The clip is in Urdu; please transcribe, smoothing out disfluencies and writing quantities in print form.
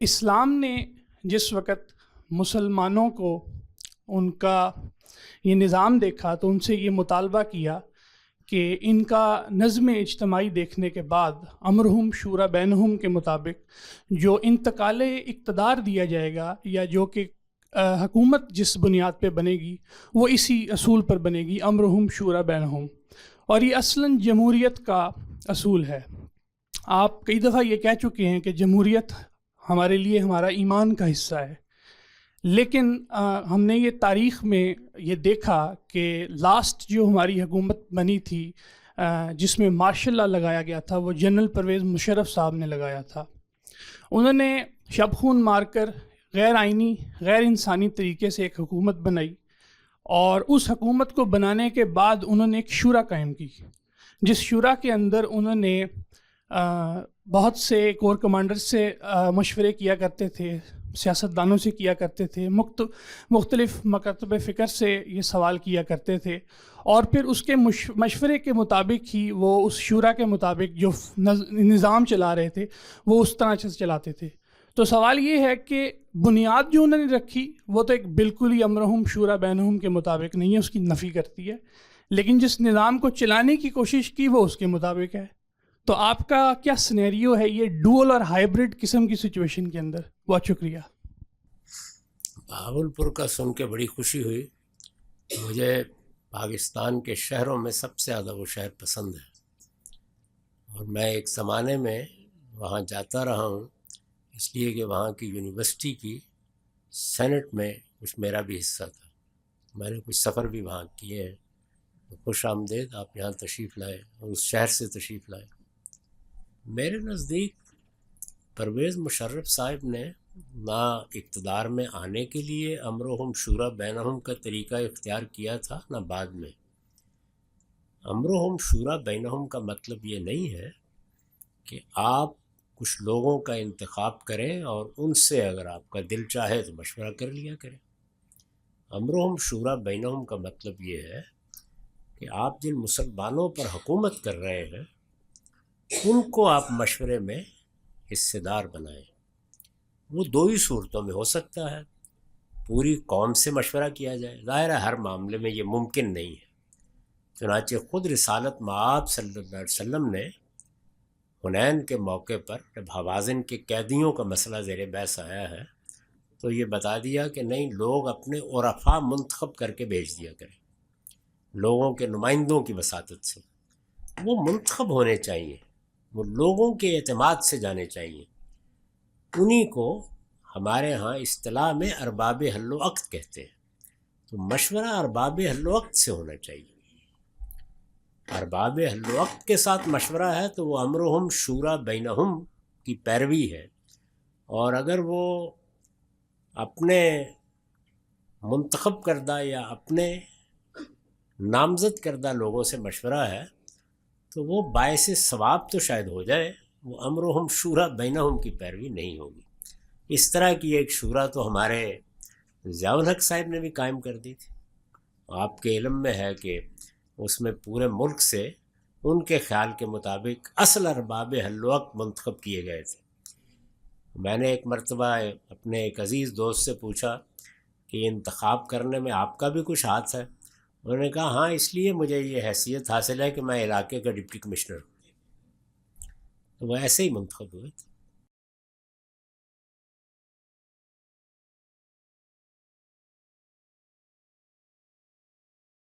اسلام نے جس وقت مسلمانوں کو ان کا یہ نظام دیکھا تو ان سے یہ مطالبہ کیا کہ ان کا نظم اجتماعی دیکھنے کے بعد امرہم شورا بینہم کے مطابق جو انتقال اقتدار دیا جائے گا یا جو کہ حکومت جس بنیاد پہ بنے گی وہ اسی اصول پر بنے گی، امرہم شورا بینہم، اور یہ اصلاً جمہوریت کا اصول ہے۔ آپ کئی دفعہ یہ کہہ چکے ہیں کہ جمہوریت ہمارے لیے ہمارا ایمان کا حصہ ہے، لیکن ہم نے یہ تاریخ میں یہ دیکھا کہ لاسٹ جو ہماری حکومت بنی تھی جس میں مارشل لا لگایا گیا تھا، وہ جنرل پرویز مشرف صاحب نے لگایا تھا۔ انہوں نے شب خون مار کر غیر آئینی غیر انسانی طریقے سے ایک حکومت بنائی، اور اس حکومت کو بنانے کے بعد انہوں نے ایک شورا قائم کی، جس شورا کے اندر انہوں نے بہت سے کور کمانڈر سے مشورے کیا کرتے تھے، سیاستدانوں سے کیا کرتے تھے، مختلف مکاتب فکر سے یہ سوال کیا کرتے تھے، اور پھر اس کے مشورے کے مطابق ہی وہ اس شورا کے مطابق جو نظام چلا رہے تھے وہ اس طرح سے چلاتے تھے۔ تو سوال یہ ہے کہ بنیاد جو انہوں نے رکھی وہ تو ایک بالکل ہی امرہم شورا بینہم کے مطابق نہیں ہے، اس کی نفی کرتی ہے، لیکن جس نظام کو چلانے کی کوشش کی وہ اس کے مطابق ہے۔ تو آپ کا کیا سنیریو ہے یہ ڈوئل اور ہائیبرڈ قسم کی سچویشن کے اندر؟ بہت شکریہ۔ بہاولپور کا سن کے بڑی خوشی ہوئی۔ مجھے پاکستان کے شہروں میں سب سے زیادہ وہ شہر پسند ہے، اور میں ایک زمانے میں وہاں جاتا رہا ہوں، اس لیے کہ وہاں کی یونیورسٹی کی سینٹ میں کچھ میرا بھی حصہ تھا۔ میں نے کچھ سفر بھی وہاں کیے ہیں۔ تو خوش آمدید، آپ یہاں تشریف لائے اور اس شہر سے تشریف لائے۔ میرے نزدیک پرویز مشرف صاحب نے نہ اقتدار میں آنے کے لیے امرہم شورا بینہم کا طریقہ اختیار کیا تھا، نہ بعد میں۔ امرہم شورا بینہم کا مطلب یہ نہیں ہے کہ آپ کچھ لوگوں کا انتخاب کریں اور ان سے اگر آپ کا دل چاہے تو مشورہ کر لیا کریں۔ امرہم شورا بینہم کا مطلب یہ ہے کہ آپ جن مسلمانوں پر حکومت کر رہے ہیں ان کو آپ مشورے میں حصے دار بنائیں۔ وہ دو ہی صورتوں میں ہو سکتا ہے، پوری قوم سے مشورہ کیا جائے، ظاہر ہے ہر معاملے میں یہ ممکن نہیں ہے۔ چنانچہ خود رسالت مآب صلی اللہ علیہ وسلم نے حنین کے موقع پر جب حوازن کے قیدیوں کا مسئلہ زیر بحث آیا ہے تو یہ بتا دیا کہ نہیں، لوگ اپنے عرفاء منتخب کر کے بھیج دیا کریں، لوگوں کے نمائندوں کی وساطت سے۔ وہ منتخب ہونے چاہیے، وہ لوگوں کے اعتماد سے جانے چاہیے۔ انہی کو ہمارے ہاں اصطلاح میں ارباب حل و عقد کہتے ہیں۔ تو مشورہ ارباب حل و عقد سے ہونا چاہیے۔ ارباب حل و عقد کے ساتھ مشورہ ہے تو وہ امرہم شورا بینہم کی پیروی ہے، اور اگر وہ اپنے منتخب کردہ یا اپنے نامزد کردہ لوگوں سے مشورہ ہے تو وہ باعث ثواب تو شاید ہو جائے، وہ امرہم شورا بینہم کی پیروی نہیں ہوگی۔ اس طرح کی ایک شورا تو ہمارے ضیاء الحق صاحب نے بھی قائم کر دی تھی۔ آپ کے علم میں ہے کہ اس میں پورے ملک سے ان کے خیال کے مطابق اصل ارباب حل و عقد منتخب کیے گئے تھے۔ میں نے ایک مرتبہ اپنے ایک عزیز دوست سے پوچھا کہ انتخاب کرنے میں آپ کا بھی کچھ ہاتھ ہے؟ انہوں نے کہا ہاں، اس لیے مجھے یہ حیثیت حاصل ہے کہ میں علاقے کا ڈپٹی کمشنر ہوں۔ تو وہ ایسے ہی منتخب ہوئے تھے۔